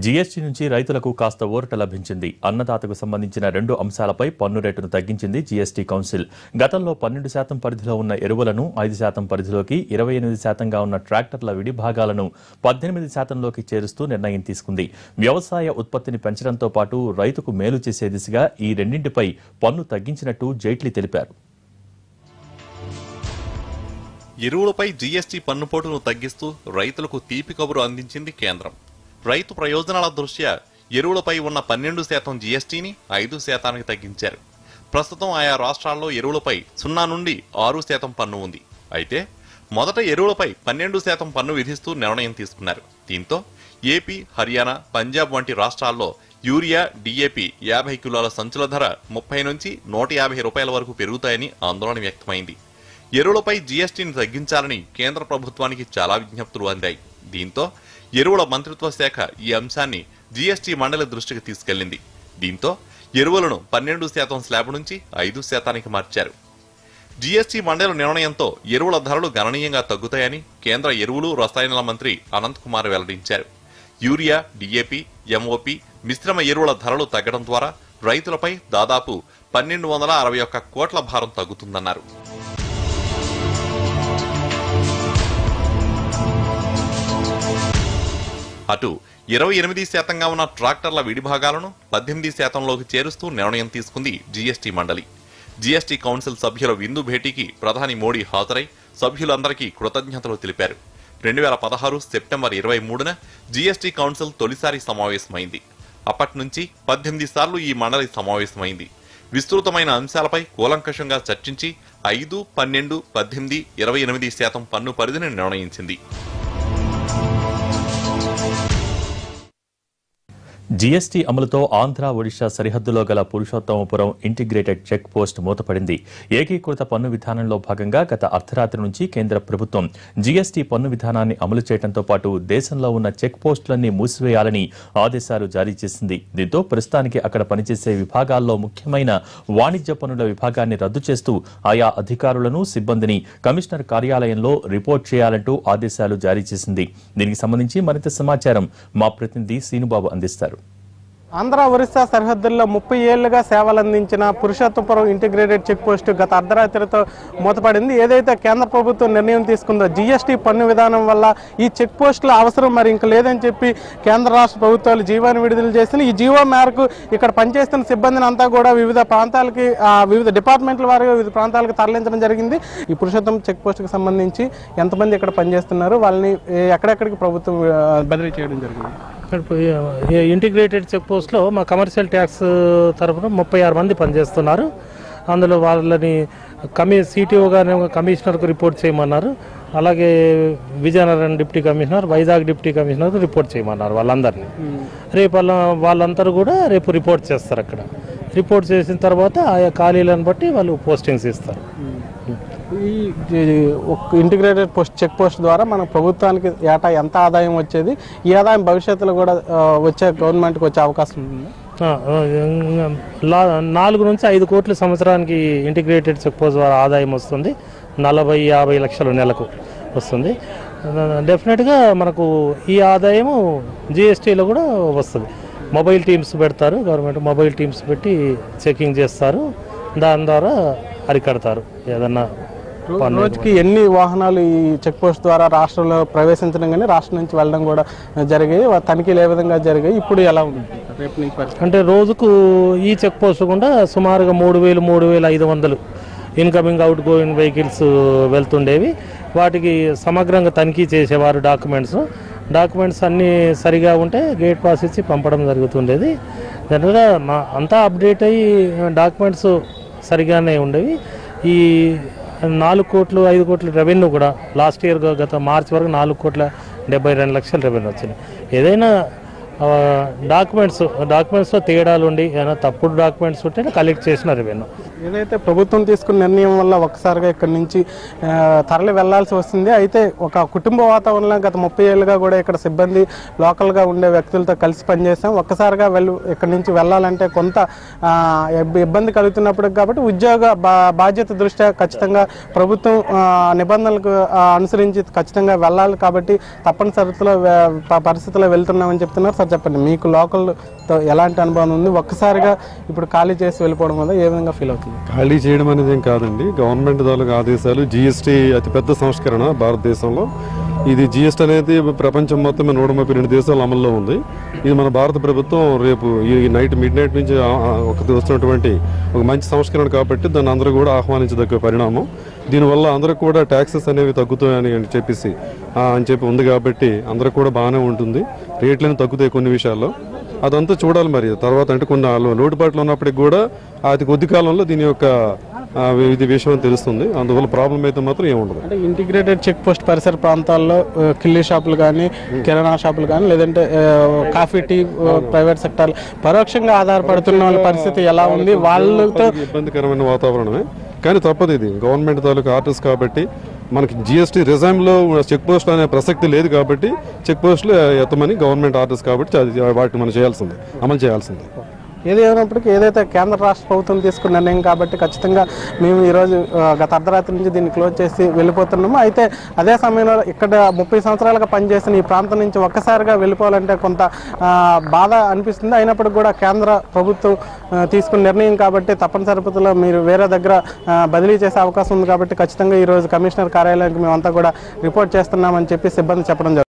GST నుంచి రైతులకు కాస్త ఊరట లభించింది. అన్నదాతకు సంబంధించిన 2 అంశాలపై పన్ను రేటును తగ్గించింది జీఎస్టీ కౌన్సిల్. గతంలో 12% పరిధిలో ఉన్న ఎరువులను 5% పరిధిలోకి, 28%గా ఉన్న ట్రాక్టర్ల విడి భాగాలను 18%లోకి చేరుస్తూ నిర్ణయం తీసుకుంది. వ్యవసాయ ఉత్పత్తిని పెంచడంతో పాటు రైతుకు మేలు చేసే దిశగా ఈ రెండింటిపై పన్ను తగ్గించినట్టు జైట్లీ తెలిపారు. ఎరువులపై జీఎస్టీ పన్నుపోటును తగ్గిస్తూ రైతులకు తీపి కబురు అందించింది కేంద్రం. రైతు ప్రయోజనాల దృష్ట్యా ఎరువులపై ఉన్న 12% జీఎస్టీని 5%కి తగ్గించారు. ప్రస్తుతం ఆయా రాష్ట్రాల్లో ఎరువులపై 0 నుండి 6% పన్ను ఉంది. అయితే మొదట ఎరువులపై 12% పన్ను విధిస్తూ నిర్ణయం తీసుకున్నారు. దీంతో ఏపీ, హర్యానా, పంజాబ్ వంటి రాష్ట్రాల్లో యూరియా, డీఏపీ 50 కిలోల సంచుల ధర 30 నుంచి 150 రూపాయల వరకు పెరుగుతాయని ఆందోళన వ్యక్తమైంది. ఎరువులపై జీఎస్టీని తగ్గించాలని కేంద్ర ప్రభుత్వానికి చాలా విజ్ఞప్తులు అందాయి. దీంతో ఎరువుల మంత్రిత్వ శాఖ ఈ అంశాన్ని జీఎస్టీ మండలి దృష్టికి తీసుకెళ్లింది. దీంతో ఎరువులను 12% స్లాబ్ నుంచి 5%కి మార్చారు. జీఎస్టీ మండలి నిర్ణయంతో ఎరువుల ధరలు గణనీయంగా తగ్గుతాయని కేంద్ర ఎరువులు, రసాయనాల మంత్రి అనంత్ కుమార్ వెల్లడించారు. యూరియా, డీఏపీ, ఎంఓపీ, మిశ్రమ ఎరువుల ధరలు తగ్గడం ద్వారా రైతులపై దాదాపు 1261 కోట్ల భారం తగ్గుతుందన్నారు. అటు 28%గా ఉన్న ట్రాక్టర్ల విడిభాగాలను 18%లోకి చేరుస్తూ నిర్ణయం తీసుకుంది జీఎస్టీ మండలి. జీఎస్టీ కౌన్సిల్ సభ్యుల విందు భేటీకి ప్రధాని మోడీ హాజరై సభ్యులందరికీ కృతజ్ఞతలు తెలిపారు. 2016 సెప్టెంబర్ 23న జీఎస్టీ కౌన్సిల్ తొలిసారి సమావేశమైంది. అప్పటి నుంచి 18 సార్లు ఈ మండలి సమావేశమైంది. విస్తృతమైన అంశాలపై కూలంకషంగా చర్చించి 5, 12, 18, 28% పన్ను పరిధిని నిర్ణయించింది. జీఎస్టీ అమలుతో ఆంధ్ర, ఒడిశా సరిహద్దులో గల పురుషోత్తమపురం ఇంటిగ్రేటెడ్ చెక్ పోస్ట్ మూతపడింది. ఏకీకృత పన్ను విధానంలో భాగంగా గత అర్ధరాత్రి నుంచి కేంద్ర ప్రభుత్వం జీఎస్టీ పన్ను విధానాన్ని అమలు చేయడంతో పాటు దేశంలో ఉన్న చెక్ పోస్టులన్నీ మూసివేయాలని ఆదేశాలు జారీ చేసింది. దీంతో ప్రస్తుతానికి అక్కడ పనిచేసే విభాగాల్లో ముఖ్యమైన వాణిజ్య పన్నుల విభాగాన్ని రద్దు చేస్తూ ఆయా అధికారులను, సిబ్బందిని కమిషనర్ కార్యాలయంలో రిపోర్ట్ చేయాలంటూ ఆదేశాలు జారీ చేసింది. దీనికి సంబంధించి మరింత సమాచారం మా ప్రతినిధి సీనుబాబు అందిస్తారు. ఆంధ్ర, ఒరిస్సా సరిహద్దుల్లో 30 ఏళ్లుగా సేవలందించిన పురుషోత్తమపురం ఇంటిగ్రేటెడ్ చెక్ పోస్ట్ గత అర్ధరాత్రితో మూతపడింది. ఏదైతే కేంద్ర ప్రభుత్వం నిర్ణయం తీసుకుందో జీఎస్టీ పన్ను విధానం వల్ల ఈ చెక్ పోస్టుల అవసరం మరి ఇంక లేదని చెప్పి కేంద్ర రాష్ట్ర ప్రభుత్వాలు జీవోని విడుదల చేసిన ఈ జీవో మేరకు ఇక్కడ పనిచేస్తున్న సిబ్బందిని అంతా కూడా వివిధ ప్రాంతాలకి, వివిధ డిపార్ట్మెంట్ల వారిగా వివిధ ప్రాంతాలకు తరలించడం జరిగింది. ఈ పురుషోత్తమ చెక్ పోస్టుకు సంబంధించి ఎంతమంది ఇక్కడ పనిచేస్తున్నారు, వాళ్ళని ఎక్కడెక్కడికి ప్రభుత్వం బదిలీ చేయడం జరిగింది? ఇంటిగ్రేటెడ్ చెక్ పోస్ట్లో మా కమర్షియల్ ట్యాక్స్ తరఫున 36 మంది పనిచేస్తున్నారు. అందులో వాళ్ళని సిటీఓ గారు కమిషనర్కు రిపోర్ట్ చేయమన్నారు. అలాగే Vizianagaram deputy commissioner, Vizag deputy కమిషనర్కు రిపోర్ట్ చేయమన్నారు. వాళ్ళందరినీ రేపు వాళ్ళందరూ కూడా రేపు రిపోర్ట్ చేస్తారు. అక్కడ రిపోర్ట్ చేసిన తర్వాత ఆయా ఖాళీలను బట్టి వాళ్ళు పోస్టింగ్స్ ఇస్తారు. ఈ ఇంటిగ్రేటెడ్ చెక్ పోస్ట్ ద్వారా మన ప్రభుత్వానికి ఏటా ఎంత ఆదాయం వచ్చేది, ఈ ఆదాయం భవిష్యత్తులో కూడా గవర్నమెంట్కి వచ్చే అవకాశం ఉంది? 4 నుంచి 5 కోట్ల సంవత్సరానికి ఇంటిగ్రేటెడ్ చెక్ పోస్ట్ ద్వారా ఆదాయం వస్తుంది. 40-50 లక్షలు నెలకు వస్తుంది. డెఫినెట్గా మనకు ఈ ఆదాయము జీఎస్టీలో కూడా వస్తుంది. మొబైల్ టీమ్స్ పెడతారు, గవర్నమెంట్ మొబైల్ టీమ్స్ పెట్టి చెకింగ్ చేస్తారు. దాని ద్వారా అరికడతారు. ఏదన్నా రోజుకి ఎన్ని వాహనాలు ఈ చెక్ పోస్ట్ ద్వారా రాష్ట్రంలో ప్రవేశించడం కానీ రాష్ట్రం నుంచి వెళ్ళడం కూడా జరిగాయి, తనిఖీలు ఏ విధంగా జరిగాయి, ఇప్పుడు ఎలా ఉంది రేపు నుంచి? అంటే రోజుకు ఈ చెక్ పోస్ట్ కూడా సుమారుగా 3,000-3,500 ఇన్కమింగ్, అవుట్ గోయింగ్ వెహికల్స్ వెళ్తుండేవి. వాటికి సమగ్రంగా తనిఖీ చేసేవారు. డాక్యుమెంట్స్ అన్నీ సరిగా ఉంటే గేట్ పాస్ ఇచ్చి పంపడం జరుగుతుండేది. జనరల్గా అంతా అప్డేట్ అయ్యి డాక్యుమెంట్స్ సరిగానే ఉండేవి. ఈ 4 కోట్లు 5 కోట్ల రెవెన్యూ కూడా లాస్ట్ ఇయర్ గత మార్చి వరకు 4,72 లక్షల రెవెన్యూ వచ్చింది. ఏదైనా డాక్యుమెంట్స్లో తేడాలు ఉండి ఏదైనా తప్పుడు డాక్యుమెంట్స్ ఉంటే కలెక్ట్ చేసిన రెవెన్యూ. ఏదైతే ప్రభుత్వం తీసుకున్న నిర్ణయం వల్ల ఒక్కసారిగా ఇక్కడి నుంచి తరలి వెళ్లాల్సి వస్తుంది. అయితే ఒక కుటుంబ వాతావరణంలో గత 30 ఏళ్ళుగా కూడా ఇక్కడ సిబ్బంది లోకల్గా ఉండే వ్యక్తులతో కలిసి పనిచేస్తాం. ఒక్కసారిగా ఇక్కడి నుంచి వెళ్ళాలంటే కొంత ఇబ్బంది కలుగుతున్నప్పటికి కాబట్టి ఉద్యోగ బాధ్యత దృష్ట్యా ఖచ్చితంగా ప్రభుత్వం నిబంధనలకు అనుసరించి ఖచ్చితంగా వెళ్ళాలి కాబట్టి తప్పనిసరిలో పరిస్థితుల్లో వెళ్తున్నామని చెప్తున్నారు. సార్ చెప్పండి, మీకు లోకల్తో ఎలాంటి అనుభవం ఉంది? ఒక్కసారిగా ఇప్పుడు ఖాళీ చేసి వెళ్ళిపోవడం వల్ల ఏ విధంగా ఫీల్ అవుతుంది? ఖాళీ చేయడం అనేది ఏం కాదండి, గవర్నమెంట్ తాలూకు ఆదేశాలు. జీఎస్టీ అతిపెద్ద సంస్కరణ భారతదేశంలో. ఇది జీఎస్టీ అనేది ప్రపంచం మొత్తం 132 దేశాల అమల్లో ఉంది. ఇది మన భారత ప్రభుత్వం రేపు ఈ మిడ్ నైట్ నుంచి వస్తున్నటువంటి ఒక మంచి సంస్కరణ కాబట్టి దాన్ని అందరూ కూడా ఆహ్వానించదగ్గ పరిణామం. దీనివల్ల అందరూ కూడా ట్యాక్సెస్ అనేవి తగ్గుతాయని చెప్పి ఉంది కాబట్టి అందరూ కూడా బాగానే ఉంటుంది. రేట్లను తగ్గుతాయి కొన్ని విషయాల్లో, అదంతా చూడాలి మరి తర్వాత. అంటే కొన్ని లోటుపాట్లు ఉన్నప్పటికి కూడా అతి కొద్ది కాలంలో దీని యొక్క ఇది విషయం తెలుస్తుంది. అందువల్ల ప్రాబ్లం అయితే మాత్రం ఏముండదు. అంటే ఇంటిగ్రేటెడ్ చెక్ పోస్ట్ పరిసర ప్రాంతాల్లో కిల్లీ షాపులు కానీ, కిరాణా షాపులు కానీ, లేదంటే కాఫీ టీ ప్రైవేట్ సెక్టర్ పరోక్షంగా ఆధారపడుతున్న వాళ్ళ పరిస్థితి ఎలా ఉంది? వాళ్ళతో ఇబ్బందికరమైన వాతావరణమే, కానీ తప్పదు. ఇది గవర్నమెంట్ తాలూకు ఆర్డర్స్ కాబట్టి మనకి జీఎస్టీ రిజైమ్లో చెక్ పోస్టులు అనే ప్రసక్తి లేదు కాబట్టి చెక్ పోస్టులు ఎత్తమని గవర్నమెంట్ ఆర్డర్స్ కాబట్టి వాటిని మనం చేయాల్సిందే, అమలు చేయాల్సిందే. ఏది ఏమైనప్పటికీ ఏదైతే కేంద్ర రాష్ట్ర ప్రభుత్వం తీసుకున్న నిర్ణయం కాబట్టి ఖచ్చితంగా మేము ఈరోజు గత అర్ధరాత్రి నుంచి దీన్ని క్లోజ్ చేసి వెళ్ళిపోతున్నాము. అయితే అదే సమయంలో ఇక్కడ 30 సంవత్సరాలుగా పనిచేసిన ఈ ప్రాంతం నుంచి ఒక్కసారిగా వెళ్ళిపోవాలంటే కొంత బాధ అనిపిస్తుంది. అయినప్పటికీ కూడా కేంద్ర ప్రభుత్వం తీసుకున్న నిర్ణయం కాబట్టి తప్పనిసరి పరిస్థితుల్లో మీరు వేరే దగ్గర బదిలీ చేసే అవకాశం ఉంది కాబట్టి ఖచ్చితంగా ఈరోజు కమిషనర్ కార్యాలయానికి మేమంతా కూడా రిపోర్ట్ చేస్తున్నామని చెప్పి సిబ్బంది చెప్పడం జరుగుతుంది.